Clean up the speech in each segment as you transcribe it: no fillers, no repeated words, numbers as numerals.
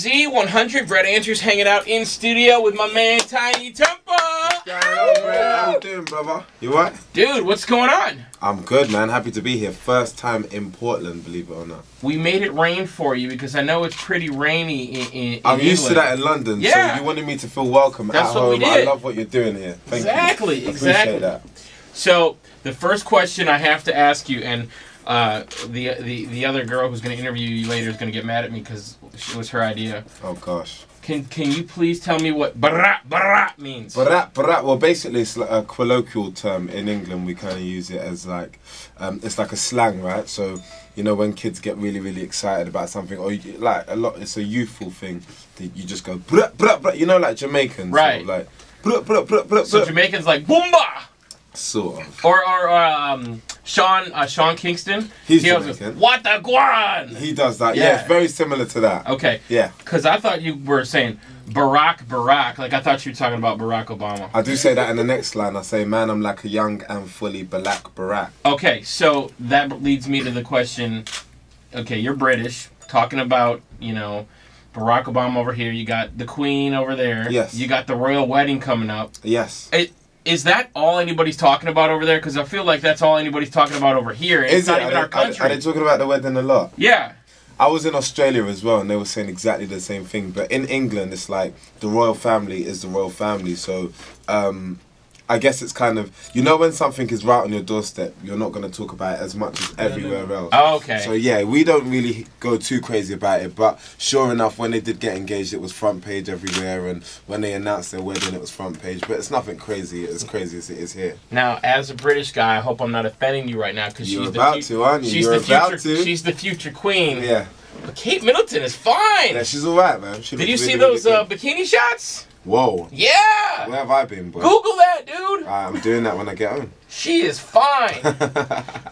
Z100, Brett Andrews hanging out in studio with my man Tinie Tempah. What's going on, Brett? How you doing, brother? You right? Dude, what's going on? I'm good, man. Happy to be here. First time in Portland, believe it or not. We made it rain for you because I know it's pretty rainy in I'm used England. to that in London, yeah. So you wanted me to feel welcome That's at what home. we did. I love what you're doing here. Thank exactly, you. Exactly. Appreciate that. So the first question I have to ask you, and the other girl who's going to interview you later is going to get mad at me because it was her idea. Oh gosh. Can you please tell me what barat means? Barat. Well, basically, it's like a colloquial term in England. We kind of use it as like, it's like a slang, right? So, you know, when kids get really, really excited about something, or like a lot, it's a youthful thing. You just go barat. You know, like Jamaicans, right? Like barat. So Jamaicans like boomba. Sort of. Or Sean Kingston. He's Jamaican. What the guan? He does that. Yeah, it's very similar to that. Okay. Yeah. Because I thought you were saying Barack. Like I thought you were talking about Barack Obama. I do say that in the next line. I say, man, I'm like a young and fully black Barack. Okay, so that leads me to the question. Okay, you're British. Talking about, you know, Barack Obama over here. You got the Queen over there. Yes. You got the royal wedding coming up. Yes. Is that all anybody's talking about over there? Because I feel like that's all anybody's talking about over here. It's not even our country. Are they talking about the wedding a lot? Yeah. I was in Australia as well, and they were saying exactly the same thing. But in England, it's like the royal family is the royal family. So I guess it's kind of, you know, when something is right on your doorstep, you're not going to talk about it as much as everywhere else. Oh, okay. So yeah, we don't really go too crazy about it. But sure enough, when they did get engaged, it was front page everywhere. And when they announced their wedding, it was front page. But it's nothing crazy as it is here. Now, as a British guy, I hope I'm not offending you right now. Because You're about to, aren't you? You're about to. She's the future queen. Yeah. But Kate Middleton is fine. Yeah, she's all right, man. Did you see those bikini shots? Whoa. Yeah. Where have I been, boy? Google that, dude. I'm doing that when I get home. She is fine.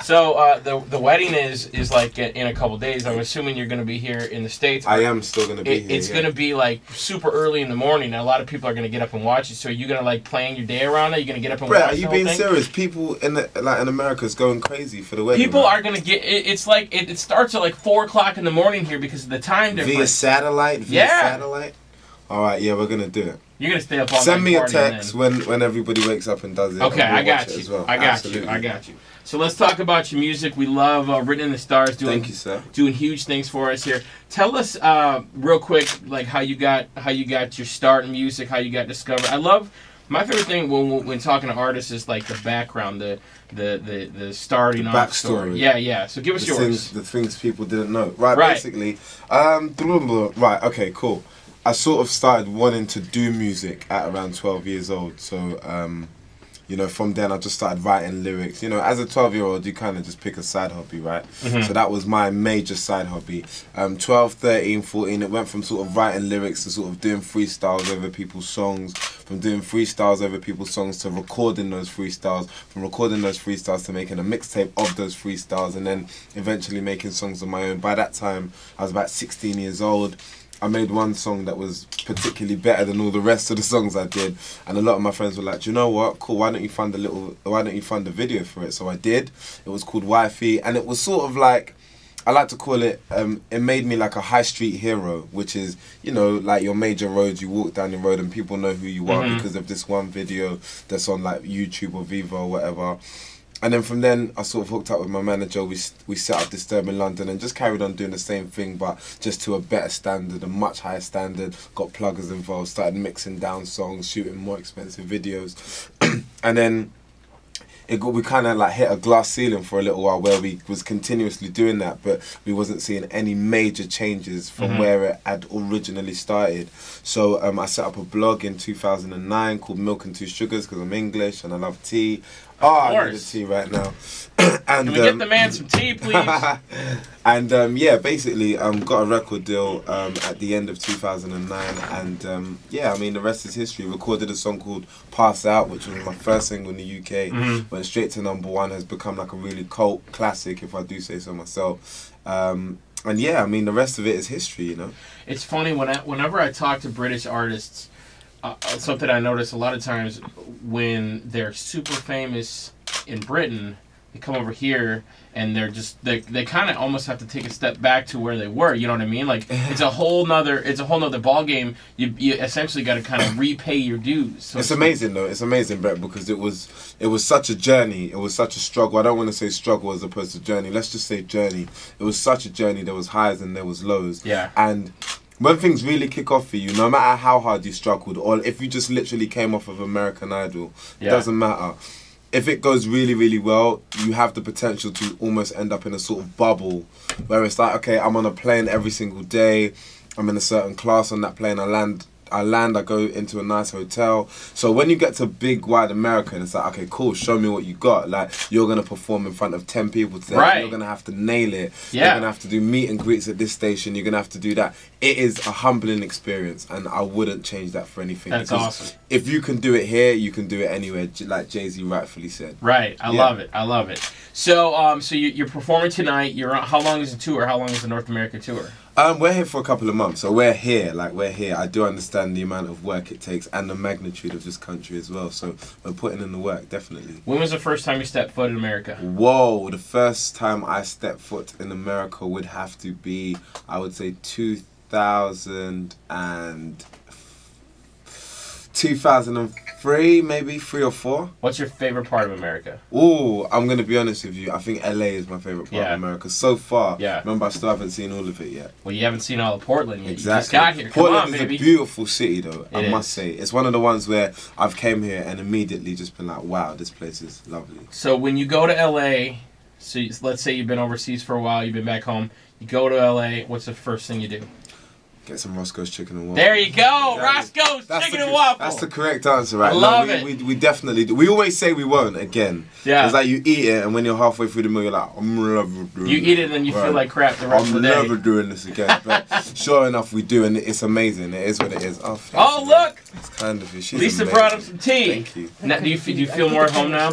So the wedding is like in a couple days. I'm assuming you're going to be here in the States. I am still going to be here. It's going to be like super early in the morning. And a lot of people are going to get up and watch it. So are you going to like plan your day around it? You're going to get up and watch it? Are you being serious? People in America is going crazy for the wedding. People are going to get. It's like it starts at like 4 o'clock in the morning here because of the time difference. Via satellite. Satellite. All right, yeah, we're gonna do it. You're gonna stay up all night. Send me a text when everybody wakes up and does it. Okay, I got you. Well. I got you. So let's talk about your music. We love Written in the Stars. Thank you, sir. Doing huge things for us here. Tell us real quick, like how you got your start in music, how you got discovered. I love. My favorite thing when talking to artists is like the background, the starting off backstory. Yeah. So give us yours. The things people didn't know. Right. Basically. Right. Okay. Cool. I sort of started wanting to do music at around 12 years old. So, you know, from then I just started writing lyrics. You know, as a 12-year-old, you kind of just pick a side hobby, right? Mm-hmm. So that was my major side hobby. 12, 13, 14, it went from sort of writing lyrics to sort of doing freestyles over people's songs, from doing freestyles over people's songs to recording those freestyles, from recording those freestyles to making a mixtape of those freestyles, and then eventually making songs of my own. By that time, I was about 16 years old. I made one song that was particularly better than all the rest of the songs I did, and a lot of my friends were like, "Do you know what? Cool. Why don't you fund a video for it?" So I did. It was called Wifey, and it was sort of like, I like to call it. It made me like a high street hero, which is, you know, like your major roads. You walk down the road and people know who you are because of this one video that's on like YouTube or Vivo or whatever. And then from then, I sort of hooked up with my manager. We set up Disturb in London and just carried on doing the same thing, but just to a better standard, a much higher standard. Got pluggers involved, started mixing down songs, shooting more expensive videos. And then we kind of like hit a glass ceiling for a little while where we was continuously doing that, but we wasn't seeing any major changes from where it had originally started. So I set up a blog in 2009 called Milk and Two Sugars because I'm English and I love tea. I need a tea right now. And, can we get the man some tea, please? And yeah, basically got a record deal at the end of 2009, and yeah, I mean the rest is history. Recorded a song called Pass Out, which was my first single in the UK. Went straight to #1, has become like a really cult classic, if I do say so myself. And yeah, I mean the rest of it is history, you know. It's funny whenever I talk to British artists. Something I notice a lot of times when they're super famous in Britain, they come over here and they're just they kind of almost have to take a step back to where they were. You know what I mean? Like it's a whole nother ball game. You essentially got to kind of repay your dues. So it's amazing though. It's amazing, Brett, because it was such a journey. It was such a struggle. I don't want to say struggle as opposed to journey. Let's just say journey. It was such a journey. There was highs and there was lows. Yeah. And when things really kick off for you, no matter how hard you struggled, or if you just literally came off of American Idol, it doesn't matter. If it goes really, really well, you have the potential to almost end up in a sort of bubble where it's like, okay, I'm on a plane every single day. I'm in a certain class on that plane. I go into a nice hotel. So when you get to big, wide America, it's like, okay, cool, show me what you got. Like, you're going to perform in front of 10 people today. Right. You're going to have to nail it. Yeah. You're going to have to do meet and greets at this station. You're going to have to do that. It is a humbling experience, and I wouldn't change that for anything. That's awesome. If you can do it here, you can do it anywhere, like Jay-Z rightfully said. Right. I love it. I love it. So, you're performing tonight. You're on, how long is the tour? How long is the North America tour? We're here for a couple of months, so we're here. I do understand the amount of work it takes and the magnitude of this country as well. So we're putting in the work, definitely. When was the first time you stepped foot in America? Whoa, the first time I stepped foot in America would have to be, I would say, 2003, maybe 3 or 4. What's your favorite part of America? Ooh, I'm going to be honest with you. I think LA is my favorite part of America so far. Yeah. Remember, I still haven't seen all of it yet. Well, you haven't seen all of Portland yet. Exactly. You just got here. Portland Come on, is baby. a beautiful city, though. I It must is. say. It's one of the ones where I've came here and immediately just been like, wow, this place is lovely. So when you go to LA, let's say you've been overseas for a while, you've been back home, you go to LA, what's the first thing you do? Get some Roscoe's chicken and waffles. There you go, Exactly. Roscoe's chicken and waffles. That's the correct answer, right? I love it. We definitely do. We always say we won't again. Yeah. It's like you eat it, and when you're halfway through the meal, you're like, I'm never doing You this. eat it and then you feel like crap the rest of the day. I'm never doing this again. But sure enough, we do, and it's amazing. It is what it is. Oh, look! It's kind of you. She's Lisa amazing. brought up some tea. Thank you. Now, do you feel more at home now?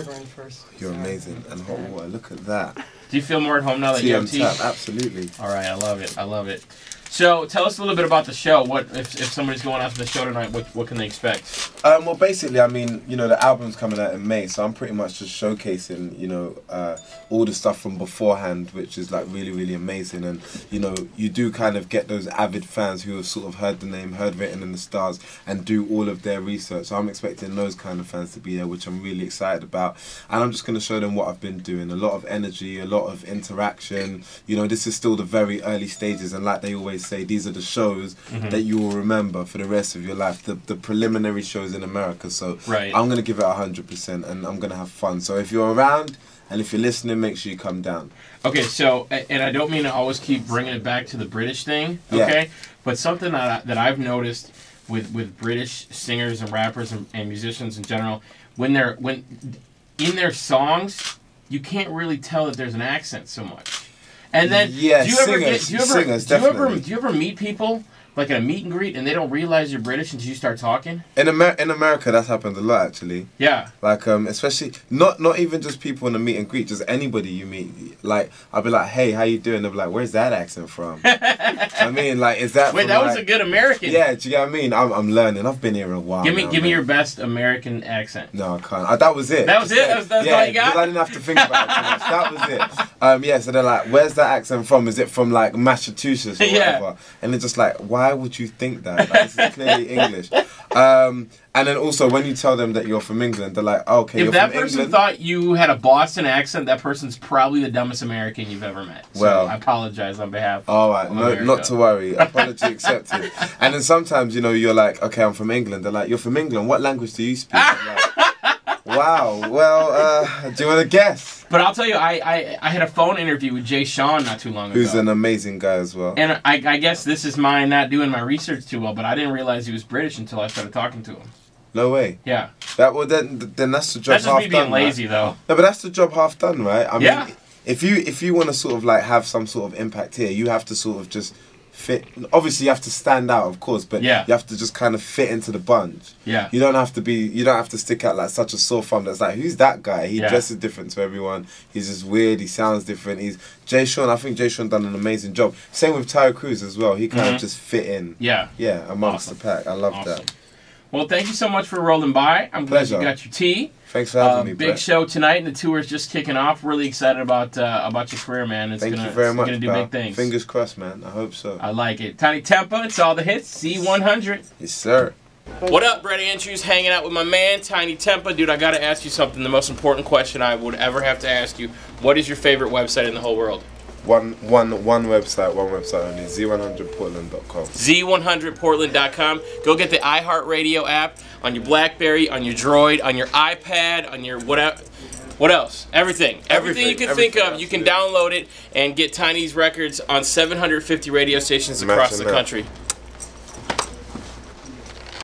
You're amazing. And hot water. Look at that. Do you feel more at home now that you have tea? Tap, absolutely. All right, I love it. I love it. So, tell us a little bit about the show. What if somebody's going out to the show tonight? What can they expect? Well, basically, I mean, the album's coming out in May, so I'm pretty much just showcasing, all the stuff from beforehand, which is like really, really amazing. And you do kind of get those avid fans who have sort of heard the name, heard Written in the Stars, and do all of their research. So I'm expecting those kind of fans to be there, which I'm really excited about. And I'm just going to show them what I've been doing. A lot of energy, a lot of interaction. This is still the very early stages, and like they always say, these are the shows that you will remember for the rest of your life, the preliminary shows in America. So right. I'm going to give it 100%, and I'm going to have fun. So if you're around and if you're listening, make sure you come down. Okay, so, and I don't mean to always keep bringing it back to the British thing, okay? Yeah. But something that I've noticed with British singers and rappers and musicians in general, when in their songs, you can't really tell that there's an accent so much. And then, do you ever meet people like at a meet and greet and they don't realize you're British until you start talking? In America, that's happened a lot actually. Yeah. Like especially not even just people in a meet and greet, just anybody you meet. Like I'll be like, hey, how you doing? They'll be like, where's that accent from? I mean, like, is that? Wait, that was a good American. Yeah, do you get what I mean? I'm learning. I've been here a while. Give me your best American accent. No, I can't. That was it. That was it. That's all you got. I didn't have to think about it too much. That was it. Yeah. So they're like, where's that accent from? Is it from like Massachusetts or whatever? And they're just like, why would you think that? Like, this is clearly English. And then also when you tell them that you're from England, they're like, oh, okay, if you're that from person England? thought you had a Boston accent, that person's probably the dumbest American you've ever met. So Well, I apologize on behalf of all right, no, America. not to worry. Apology accepted. And then sometimes, you're like, okay, I'm from England. They're like, you're from England. What language do you speak? I'm like, wow. Well, do you want to guess? But I'll tell you, I had a phone interview with Jay Sean not too long ago. Who's an amazing guy as well. And I guess this is my not doing my research too well, but I didn't realize he was British until I started talking to him. No way. Yeah. Then that's the job That's just half me being done, lazy, right? though. No, but that's the job half done, right? I Yeah. mean, if you want to sort of like have some sort of impact here, you have to sort of just fit. Obviously, you have to stand out, of course, but Yeah. you have to just kind of fit into the bunch. Yeah. You don't have to stick out like such a sore thumb that's like, who's that guy? He dresses different to everyone. He's just weird. He sounds different. Jay Sean. I think Jay Sean done an amazing job. Same with Tyler Cruz as well. He kind of just fit in. Yeah. Yeah, amongst the pack. I love that. Well, thank you so much for rolling by. I'm glad you got your tea. Thanks for having me, Big Brett. show tonight, and the tour is just kicking off. Really excited about your career, man. Thank you very much. It's gonna do big things. Fingers crossed, man. I hope so. I like it. Tinie Tempah, it's all the hits. C100. Yes, sir. What up, Brett Andrews? Hanging out with my man, Tinie Tempah. Dude, I gotta ask you something. The most important question I would ever have to ask you. What is your favorite website in the whole world? One website only, z100portland.com. z100portland.com. Go get the iHeartRadio app on your BlackBerry, on your Droid, on your iPad, on your whatever. What else? Everything you can think of, you can download it and get Tinie's records on 750 radio stations across the country.